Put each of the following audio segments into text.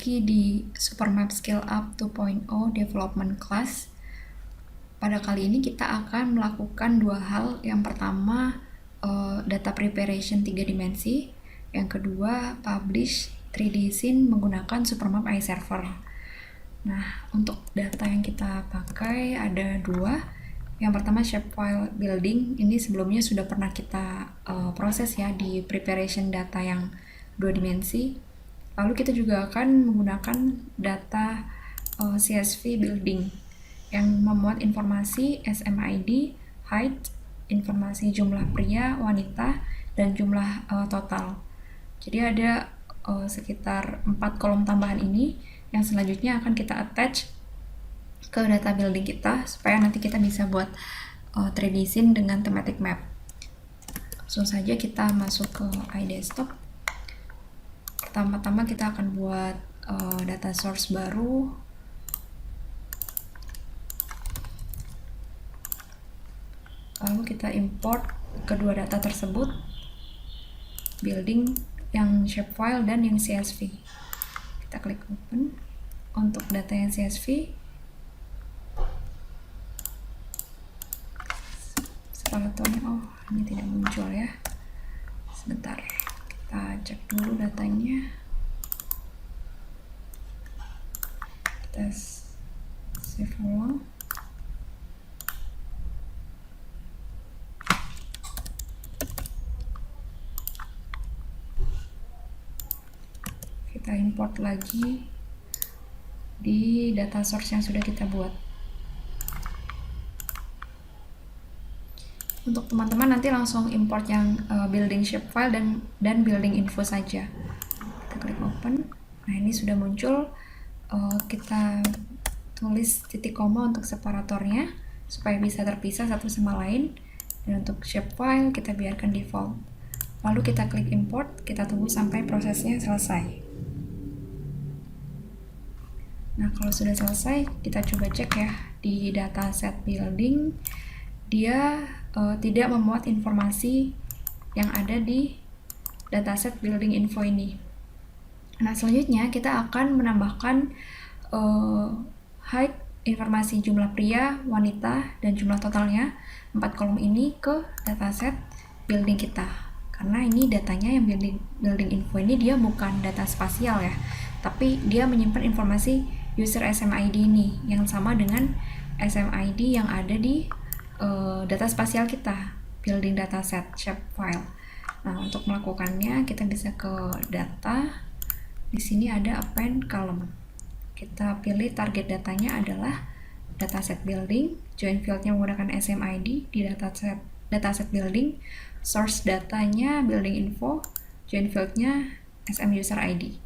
lagi di Supermap Scale Up 2.0 Development Class. Pada kali ini kita akan melakukan dua hal. Yang pertama, data preparation 3 dimensi. Yang kedua, publish 3D scene menggunakan Supermap iServer. Nah, untuk data yang kita pakai ada dua. Yang pertama, shapefile building. Ini sebelumnya sudah pernah kita proses ya di preparation data yang 2 dimensi. Lalu kita juga akan menggunakan data CSV building yang memuat informasi SMID, height, informasi jumlah pria, wanita, dan jumlah total. Jadi ada sekitar 4 kolom tambahan ini yang selanjutnya akan kita attach ke data building kita supaya nanti kita bisa buat 3D scene dengan thematic map. Langsung saja kita masuk ke iDesktop. Pertama-tama kita akan buat data source baru. Lalu kita import kedua data tersebut, building yang shapefile dan yang CSV. Kita klik open. Untuk data yang CSV, separatornya ini tidak muncul ya. Sebentar, kita cek dulu datanya. Kita save ulang. Kita import lagi di data source yang sudah kita buat. Untuk teman-teman nanti langsung import yang building shapefile dan building info saja. Kita klik open. Nah, ini sudah muncul. Kita tulis titik koma untuk separatornya supaya bisa terpisah satu sama lain. Dan untuk shapefile kita biarkan default. Lalu kita klik import. Kita tunggu sampai prosesnya selesai. Nah, kalau sudah selesai, kita coba cek ya di dataset building. Dia tidak memuat informasi yang ada di dataset building info ini. Nah, selanjutnya kita akan menambahkan height, informasi jumlah pria, wanita, dan jumlah totalnya 4 kolom ini ke dataset building kita. Karena ini datanya yang building info ini dia bukan data spasial ya, tapi dia menyimpan informasi user SMID ini yang sama dengan SMID yang ada di data spasial kita, building dataset shapefile. Nah, untuk melakukannya kita bisa ke data. Di sini ada append column. Kita pilih target datanya adalah dataset building, join fieldnya menggunakan SMID di dataset building, source datanya building info, join fieldnya SM user ID.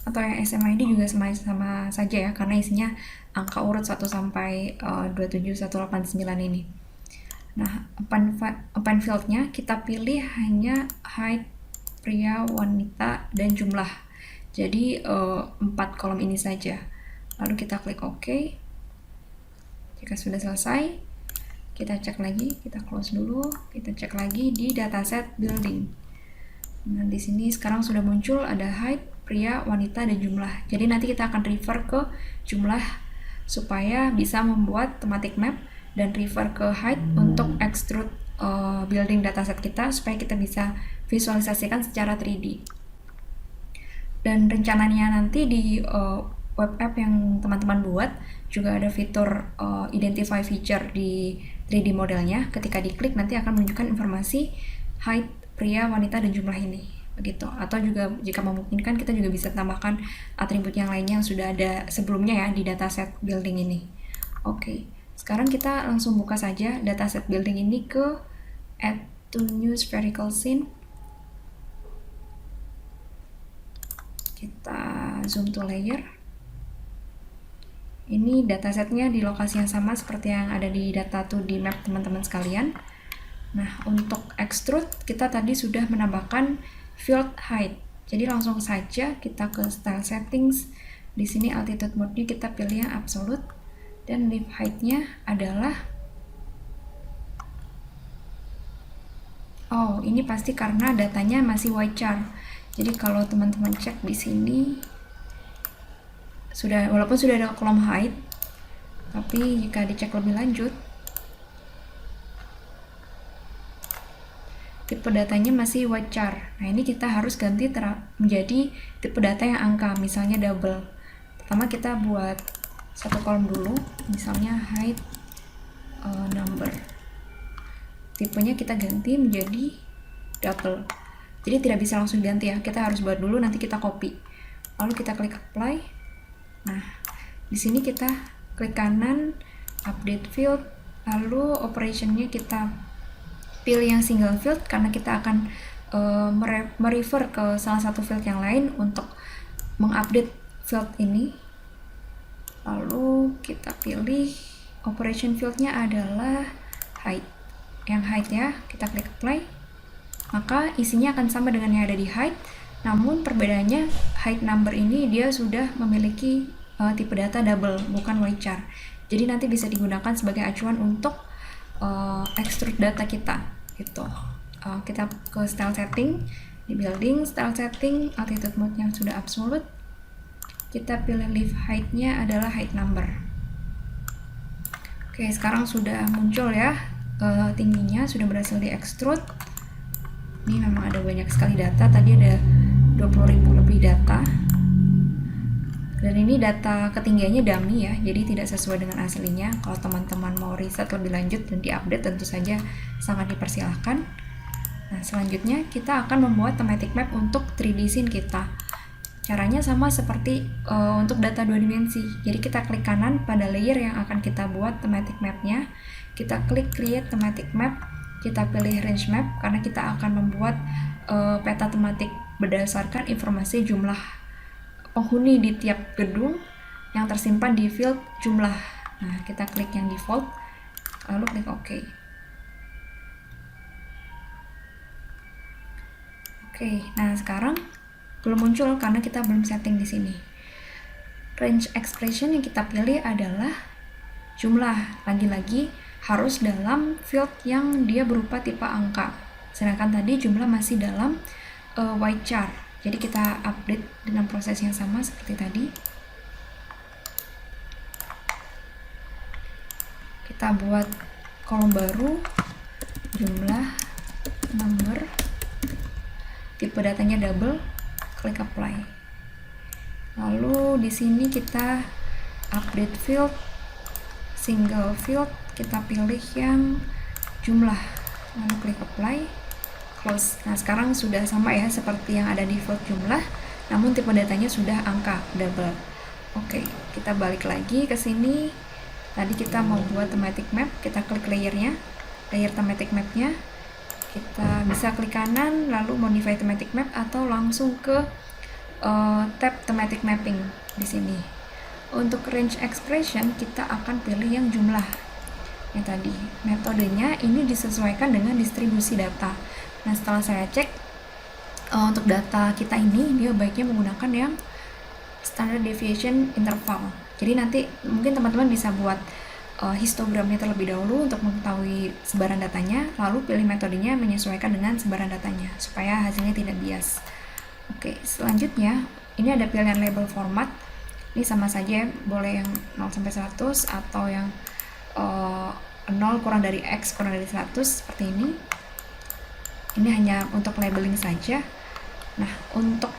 Atau yang SMID juga sama saja ya, karena isinya angka urut 1 sampai 27189 ini. Nah, append fieldnya kita pilih hanya height, pria, wanita, dan jumlah. Jadi 4 kolom ini saja. Lalu kita klik OK. Jika sudah selesai, kita cek lagi, kita close dulu, kita cek lagi di dataset building. Nah, di sini sekarang sudah muncul ada height, pria, wanita, dan jumlah. Jadi nanti kita akan refer ke jumlah supaya bisa membuat thematic map dan refer ke height untuk extrude building dataset kita supaya kita bisa visualisasikan secara 3D. Dan rencananya nanti di web app yang teman-teman buat juga ada fitur identify feature di 3D modelnya. Ketika diklik nanti akan menunjukkan informasi height, pria, wanita, dan jumlah ini. Begitu. Atau juga jika memungkinkan kita juga bisa tambahkan atribut yang lainnya yang sudah ada sebelumnya ya di dataset building ini. Oke. Sekarang kita langsung buka saja dataset building ini ke add to new spherical scene. Kita zoom to layer. Ini datasetnya di lokasi yang sama seperti yang ada di data 2D map teman-teman sekalian. Nah, untuk extrude kita tadi sudah menambahkan field height. Jadi langsung saja kita ke style settings. Di sini altitude mode-nya kita pilih yang absolute dan leaf height-nya adalah ini pasti karena datanya masih white char. Jadi kalau teman-teman cek di sini walaupun sudah ada kolom height, tapi jika dicek lebih lanjut, tipe datanya masih white char. Nah, ini kita harus ganti menjadi tipe data yang angka, misalnya double. Pertama kita buat satu kolom dulu, misalnya height number. Tipenya kita ganti menjadi double. Jadi tidak bisa langsung ganti ya, kita harus buat dulu, nanti kita copy. Lalu kita klik apply. Nah, di sini kita klik kanan, update field, lalu operationnya kita pilih yang single field karena kita akan merefer ke salah satu field yang lain untuk mengupdate field ini. Lalu kita pilih operation fieldnya adalah height. Yang height ya, kita klik apply. Maka isinya akan sama dengan yang ada di height, namun perbedaannya height number ini dia sudah memiliki tipe data double, bukan white char. Jadi nanti bisa digunakan sebagai acuan untuk extrude data kita gitu. Kita ke style setting, di building style setting, altitude mode yang sudah absolute, kita pilih leave height-nya adalah height number. Oke, sekarang sudah muncul ya tingginya, sudah berhasil di extrude. Ini memang ada banyak sekali data, tadi ada 20.000 lebih data. Dan ini data ketinggiannya dummy ya, jadi tidak sesuai dengan aslinya. Kalau teman-teman mau riset lebih lanjut dan diupdate, tentu saja sangat dipersilahkan. Nah, selanjutnya kita akan membuat thematic map untuk 3D scene kita. Caranya sama seperti untuk data 2 dimensi. Jadi kita klik kanan pada layer yang akan kita buat thematic mapnya. Kita klik create thematic map, kita pilih range map karena kita akan membuat peta tematik berdasarkan informasi jumlah penghuni di tiap gedung yang tersimpan di field jumlah. Nah, kita klik yang default, lalu klik OK. Oke, nah sekarang belum muncul karena kita belum setting di sini. Range expression yang kita pilih adalah jumlah. Lagi-lagi harus dalam field yang dia berupa tipe angka. Sedangkan tadi jumlah masih dalam white char. Jadi kita update dengan proses yang sama seperti tadi. Kita buat kolom baru, jumlah, number, tipe datanya double, klik apply. Lalu di sini kita update field, single field, kita pilih yang jumlah, lalu klik apply, close. Nah, sekarang sudah sama ya seperti yang ada di field jumlah, namun tipe datanya sudah angka double. Oke, kita balik lagi ke sini. Tadi kita mau buat thematic map, kita klik layernya, layer thematic mapnya. Kita bisa klik kanan lalu modify thematic map atau langsung ke tab thematic mapping di sini. Untuk range expression kita akan pilih yang jumlah. Yang tadi metodenya ini disesuaikan dengan distribusi data. Nah, setelah saya cek untuk data kita ini dia baiknya menggunakan yang standard deviation interval. Jadi nanti mungkin teman-teman bisa buat histogramnya terlebih dahulu untuk mengetahui sebaran datanya, lalu pilih metodenya menyesuaikan dengan sebaran datanya supaya hasilnya tidak bias. Oke, selanjutnya ini ada pilihan label format. Ini sama saja, boleh yang 0 sampai 100 atau yang 0 kurang dari X kurang dari 100 seperti ini. Ini hanya untuk labeling saja. Nah, untuk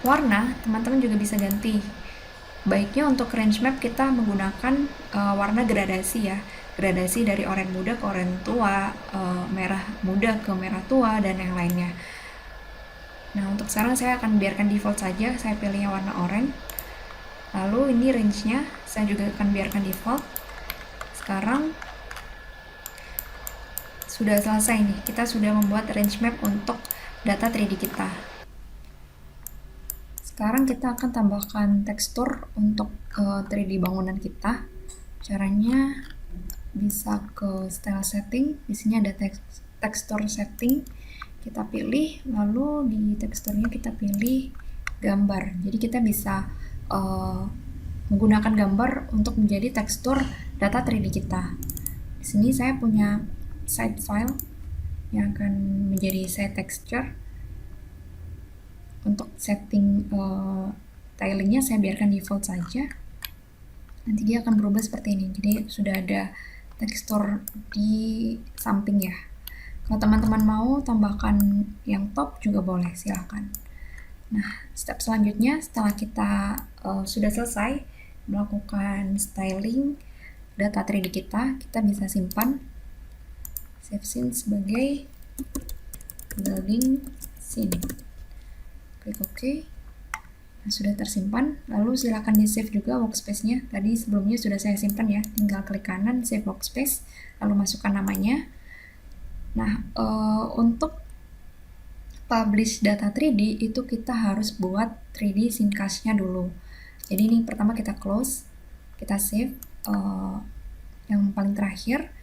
warna, teman-teman juga bisa ganti. Baiknya untuk range map kita menggunakan warna gradasi ya. Gradasi dari oranye muda ke oranye tua, merah muda ke merah tua, dan yang lainnya. Nah, untuk sekarang saya akan biarkan default saja. Saya pilih yang warna oranye. Lalu ini range-nya saya juga akan biarkan default. Sekarang sudah selesai nih, kita sudah membuat range map untuk data 3D kita. Sekarang kita akan tambahkan tekstur untuk 3D bangunan kita. Caranya bisa ke style setting, di sini ada tekstur setting, kita pilih, lalu di teksturnya kita pilih gambar. Jadi kita bisa menggunakan gambar untuk menjadi tekstur data 3D kita. Di sini saya punya site file, yang akan menjadi set texture. Untuk setting tilingnya saya biarkan default saja. Nanti dia akan berubah seperti ini. Jadi sudah ada tekstur di samping ya. Kalau teman-teman mau tambahkan yang top juga boleh, silahkan. Nah, step selanjutnya setelah kita sudah selesai melakukan styling data 3D kita bisa simpan save scene sebagai building scene. Klik OK. Nah, sudah tersimpan. Lalu silakan di save juga workspace-nya. Tadi sebelumnya sudah saya simpan ya. Tinggal klik kanan save workspace, lalu masukkan namanya. Nah, untuk publish data 3D itu kita harus buat 3D scene-cache-nya dulu. Jadi ini pertama kita close, kita save yang paling terakhir,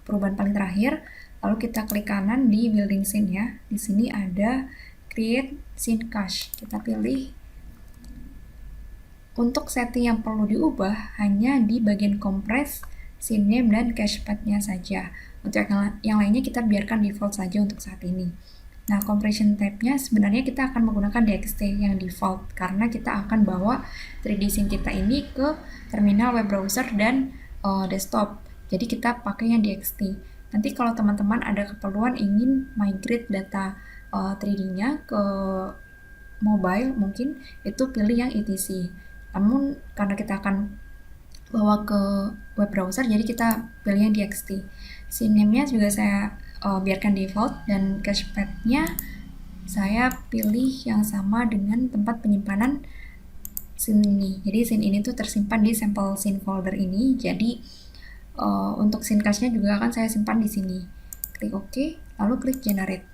perubahan paling terakhir, lalu kita klik kanan di building scene ya. Di sini ada create scene cache. Kita pilih. Untuk setting yang perlu diubah hanya di bagian compress, scene name, dan cache path-nya saja. Untuk yang lainnya kita biarkan default saja untuk saat ini. Nah, compression tab-nya sebenarnya kita akan menggunakan DXT yang default karena kita akan bawa 3D scene kita ini ke terminal web browser dan desktop. Jadi kita pakai yang DXT. Nanti kalau teman-teman ada keperluan ingin migrate data 3D-nya ke mobile, mungkin itu pilih yang ETC. Namun karena kita akan bawa ke web browser, jadi kita pilih yang DXT. Scene name-nya juga saya biarkan default, dan cache path-nya saya pilih yang sama dengan tempat penyimpanan scene ini. Jadi scene ini tuh tersimpan di sample scene folder ini. Jadi untuk scene cache-nya juga akan saya simpan di sini. Klik OK, lalu klik generate.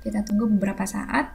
Kita tunggu beberapa saat.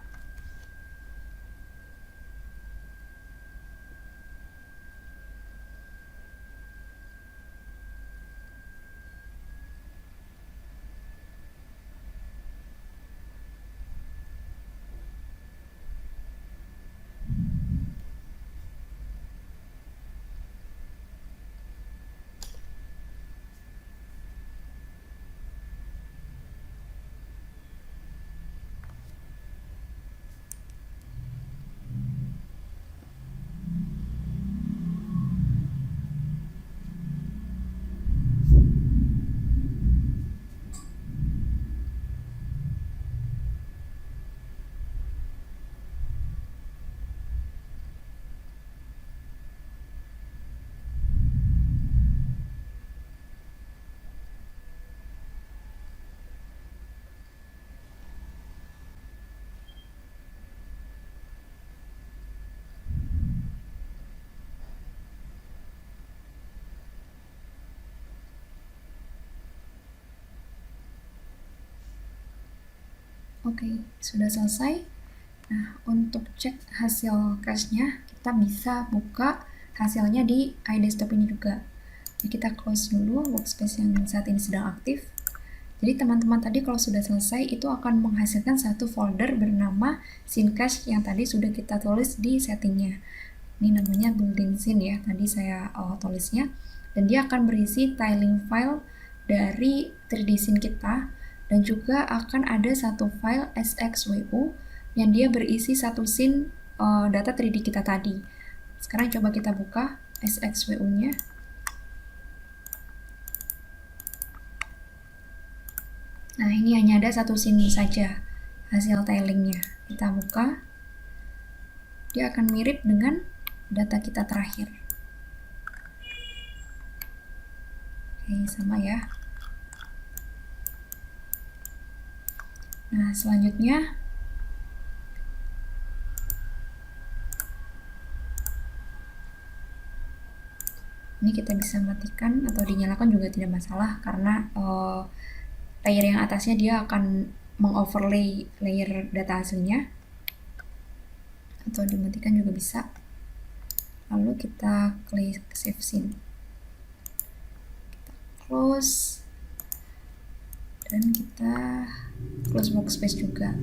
Oke, sudah selesai. Nah, untuk cek hasil cache-nya, kita bisa buka hasilnya di iDesktop ini juga. Jadi kita close dulu workspace yang saat ini sedang aktif. Jadi teman-teman tadi kalau sudah selesai, itu akan menghasilkan satu folder bernama scene cache yang tadi sudah kita tulis di settingnya. Ini namanya building scene ya, tadi saya tulisnya. Dan dia akan berisi tiling file dari 3D scene kita, dan juga akan ada satu file SXWU yang dia berisi satu scene data 3D kita tadi. Sekarang coba kita buka SXWU-nya. Nah, ini hanya ada satu scene saja hasil tilingnya. Kita buka. Dia akan mirip dengan data kita terakhir. Oke, sama ya. Nah, selanjutnya ini kita bisa matikan atau dinyalakan juga tidak masalah, karena layer yang atasnya dia akan mengoverlay layer data hasilnya, atau dimatikan juga bisa. Lalu kita klik save scene, kita close, dan kita close workspace juga.